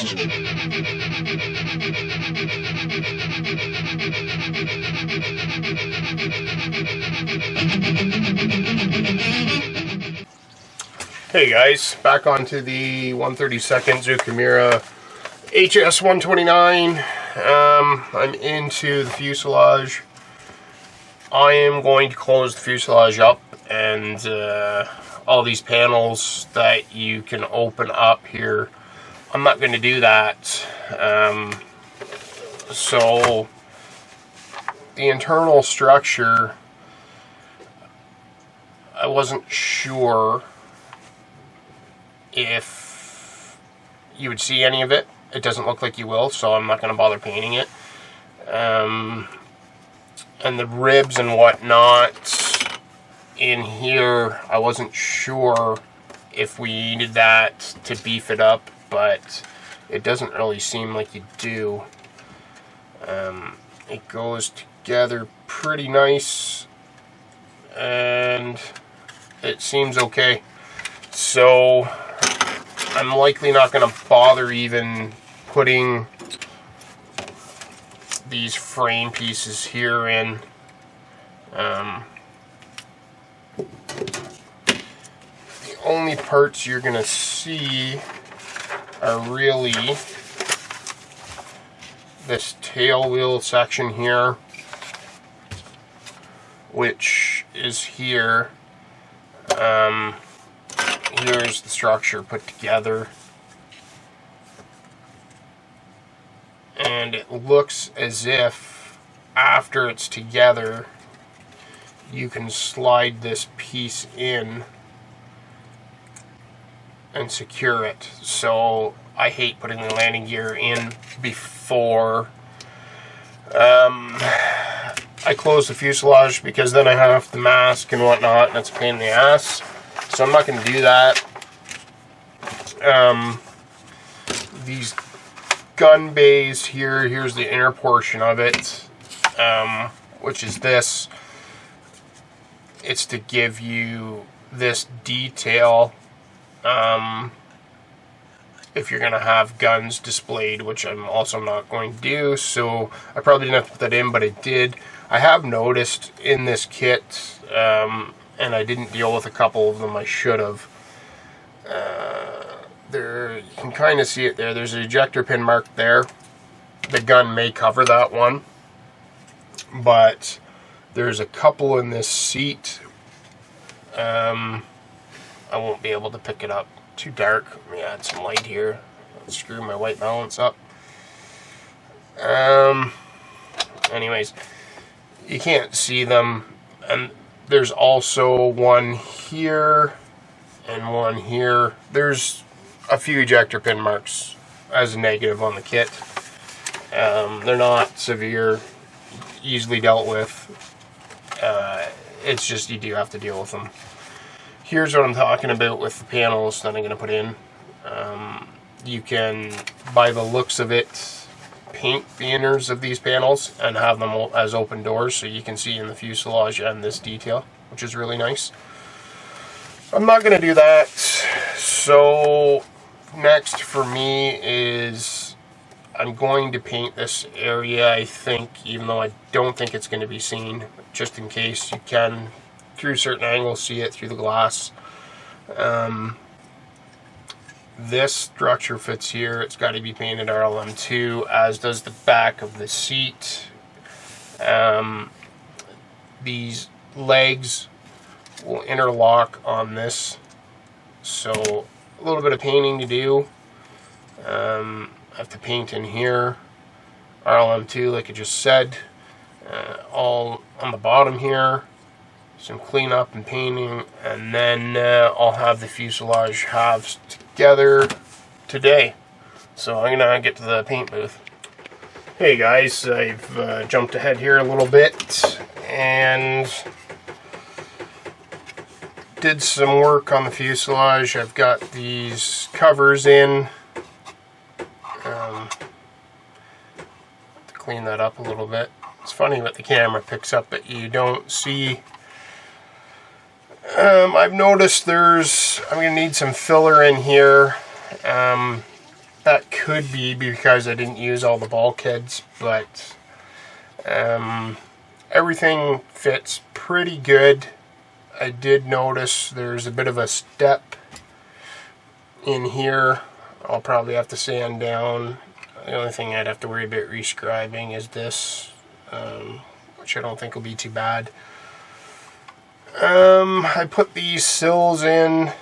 Hey guys, back onto the 132nd Zucchimura HS129. I'm into the fuselage. I am going to close the fuselage up, and all these panels that you can open up here, I'm not going to do that. So the internal structure, I wasn't sure if you would see any of it. It doesn't look like you will, so I'm not going to bother painting it. And the ribs and whatnot in here, I wasn't sure if we needed that to beef it up, but it doesn't really seem like you do. It goes together pretty nice, and it seems okay. So I'm likely not going to bother even putting these frame pieces here in. The only parts you're going to see are really this tail wheel section here, which is here. Here's the structure put together, and it looks as if after it's together you can slide this piece in and secure it. So I hate putting the landing gear in before I close the fuselage, because then I have the mask and whatnot, and it's a pain in the ass. So I'm not going to do that. These gun bays here, here's the inner portion of it, which is this. It's to give you this detail if you're going to have guns displayed, which I'm also not going to do. So I probably didn't have to put that in, but I did. I have noticed in this kit, and I didn't deal with a couple of them I should have. There, you can kind of see it there. There's an ejector pin mark there. The gun may cover that one, but there's a couple in this seat. I won't be able to pick it up. Too dark. Let me add some light here. Let's screw my white balance up. Anyways, you can't see them, and there's also one here and one here. There's a few ejector pin marks as a negative on the kit. They're not severe, easily dealt with. It's just you do have to deal with them. Here's what I'm talking about with the panels that I'm going to put in. You can, by the looks of it, paint the inners of these panels and have them as open doors, so you can see in the fuselage and this detail, which is really nice. I'm not going to do that. So next for me is I'm going to paint this area, I think, even though I don't think it's going to be seen, just in case you can, through certain angles, see it through the glass. This structure fits here. It's got to be painted RLM2, as does the back of the seat. These legs will interlock on this, so a little bit of painting to do. I have to paint in here, RLM2 like I just said, all on the bottom here, some cleanup and painting, and then I'll have the fuselage halves together today. So I'm gonna get to the paint booth. Hey guys, I've jumped ahead here a little bit and did some work on the fuselage. I've got these covers in. To clean that up a little bit. It's funny what the camera picks up that you don't see. I've noticed I'm going to need some filler in here. that could be because I didn't use all the bulkheads, but everything fits pretty good. I did notice there's a bit of a step in here. I'll probably have to sand down. The only thing I'd have to worry about rescribing is this, which I don't think will be too bad. I put these sills in,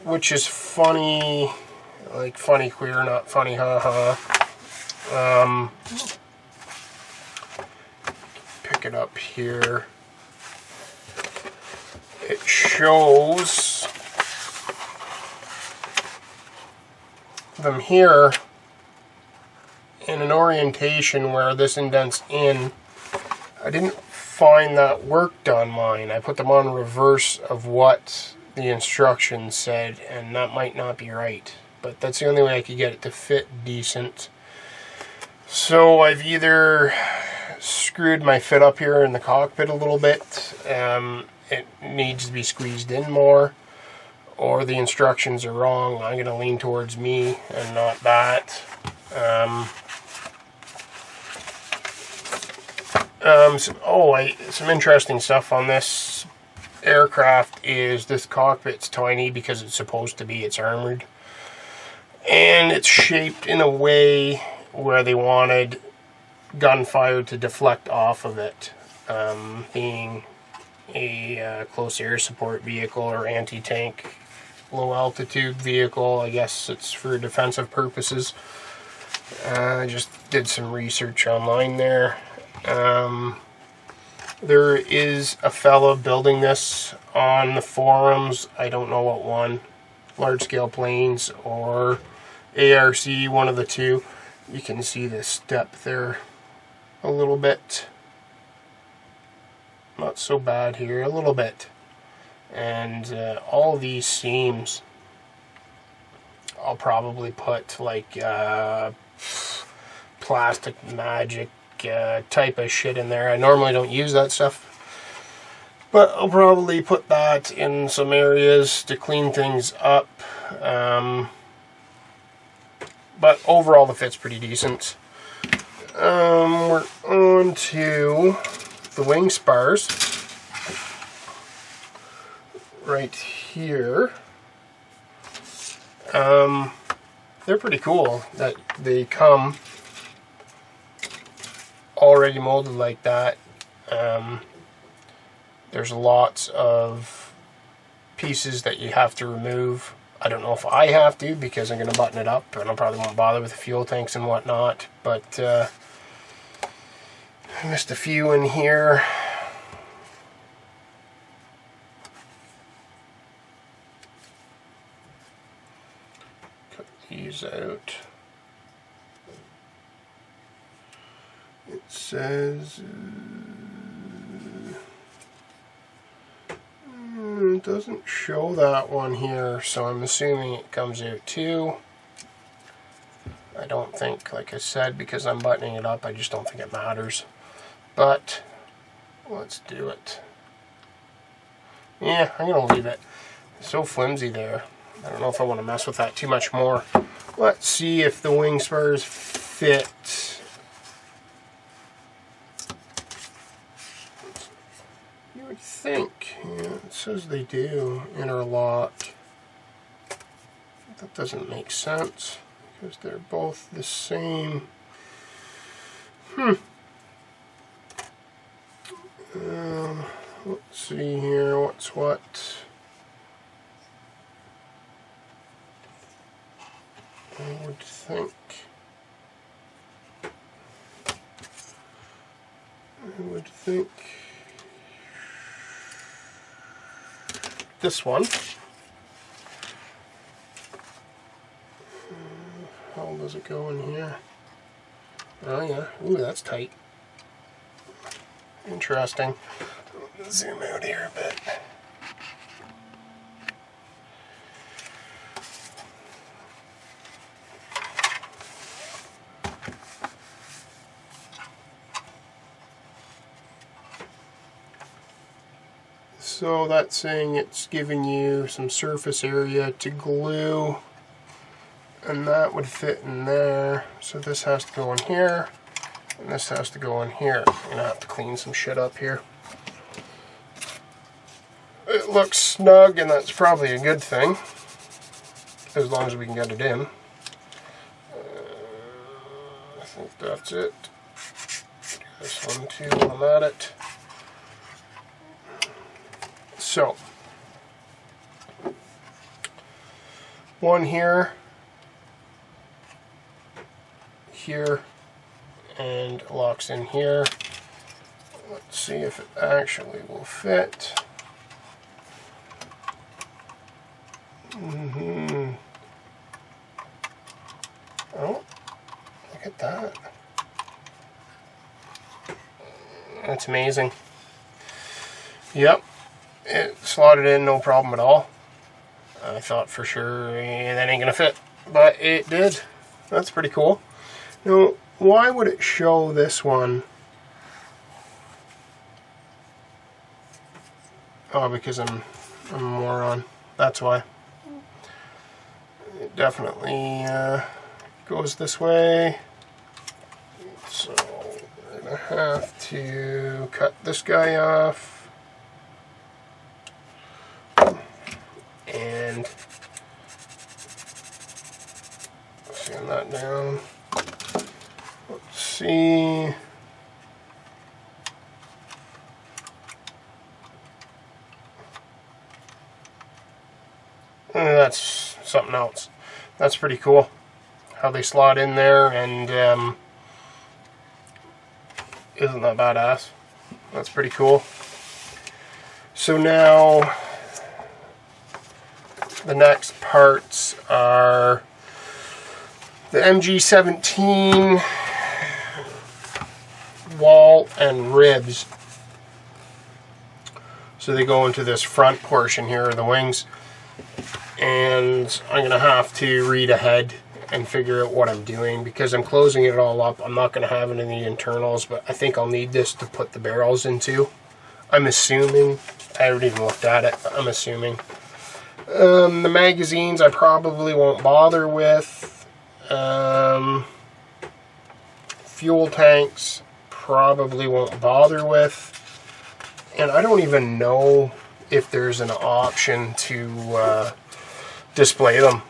which is funny, like funny queer, not funny haha. Pick it up here. It shows them here in an orientation where this indents in. I didn't find that worked on mine. I put them on reverse of what the instructions said, and that might not be right, but that's the only way I could get it to fit decent. So I've either screwed my fit up here in the cockpit a little bit, it needs to be squeezed in more, or the instructions are wrong. I'm going to lean towards me and not that. Some interesting stuff on this aircraft is this cockpit's tiny because it's supposed to be. It's armored, and it's shaped in a way where they wanted gunfire to deflect off of it, being a close air support vehicle or anti-tank low altitude vehicle. I guess it's for defensive purposes. I just did some research online there. There is a fellow building this on the forums. I don't know what one. Large Scale Planes or ARC, one of the two. You can see the step there a little bit. Not so bad here, a little bit. And all these seams, I'll probably put like plastic magic type of shit in there. I normally don't use that stuff, but I'll probably put that in some areas to clean things up. But overall the fit's pretty decent. We're on to the wing spars right here. They're pretty cool that they come already molded like that. There's lots of pieces that you have to remove. I don't know if I have to because I'm going to button it up, and I probably won't bother with the fuel tanks and whatnot, but I missed a few in here. Cut these out. It says it doesn't show that one here, so I'm assuming it comes out too. I don't think, like I said, because I'm buttoning it up, I just don't think it matters. But let's do it. Yeah, I'm gonna leave it. It's so flimsy there. I don't know if I want to mess with that too much more. Let's see if the wing spurs fit. You would think. Yeah, it says they do. Interlock. That doesn't make sense because they're both the same. Let's see here. What's what? I would think. This one. How does it go in here? Oh yeah. Ooh, that's tight. Interesting. Zoom out here a bit. So that's saying it's giving you some surface area to glue. and that would fit in there. So this has to go in here, and this has to go in here. I'm gonna have to clean some shit up here. It looks snug, and that's probably a good thing, as long as we can get it in. I think that's it. This one too, I'm at it. So, one here, here, and locks in here. Let's see if it actually will fit. Oh, look at that. That's amazing. Yep, it slotted in no problem at all. I thought for sure that ain't gonna fit, but it did. That's pretty cool. Now, why would it show this one? Oh, because I'm a moron. That's why. It definitely goes this way. So we're gonna have to cut this guy off and sand that down. Let's see. That's something else. That's pretty cool how they slot in there, and isn't that badass? That's pretty cool. So now the next parts are the MG17 wall and ribs. So they go into this front portion here of the wings. And I'm going to have to read ahead and figure out what I'm doing, because I'm closing it all up. I'm not going to have it in the internals, but I think I'll need this to put the barrels into. I'm assuming. I haven't even looked at it, but I'm assuming. The magazines I probably won't bother with. Fuel tanks probably won't bother with. And I don't even know if there's an option to display them.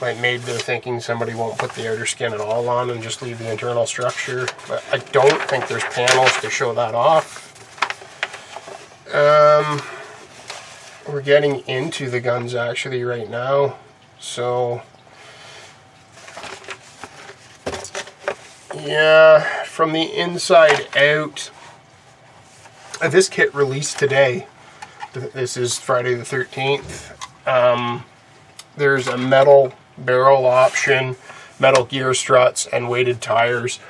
Like, maybe they're thinking somebody won't put the outer skin at all on and just leave the internal structure, but I don't think there's panels to show that off. We're getting into the guns actually right now, so yeah, from the inside out, this kit released today. This is Friday the 13th. There's a metal barrel option, metal gear struts, and weighted tires.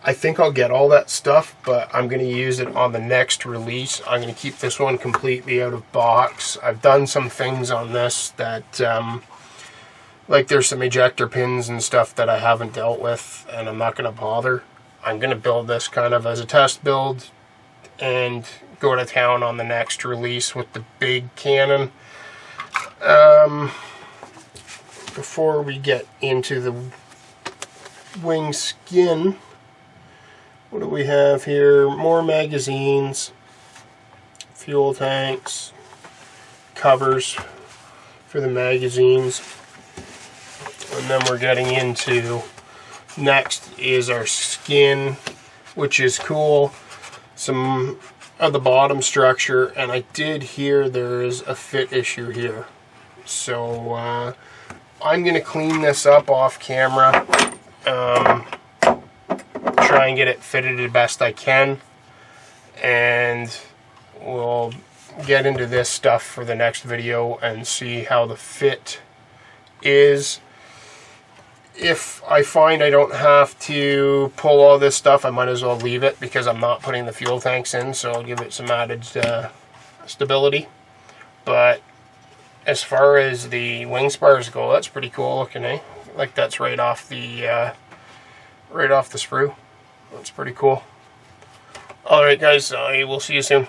I think I'll get all that stuff, but I'm going to use it on the next release. I'm going to keep this one completely out of box. I've done some things on this that, like there's some ejector pins and stuff that I haven't dealt with, and I'm not going to bother. I'm going to build this kind of as a test build and go to town on the next release with the big cannon. Before we get into the wing skin, what do we have here? More magazines, fuel tanks, covers for the magazines, and then we're getting into, next is our skin, which is cool. Some of the bottom structure, and I did hear there is a fit issue here, so I'm going to clean this up off camera, try and get it fitted the best I can, and we'll get into this stuff for the next video and see how the fit is. If I find I don't have to pull all this stuff, I might as well leave it, because I'm not putting the fuel tanks in, so I'll give it some added stability. But as far as the wing spars go, that's pretty cool looking, eh? Like that's right off the sprue. That's pretty cool. Alright guys, I will see you soon.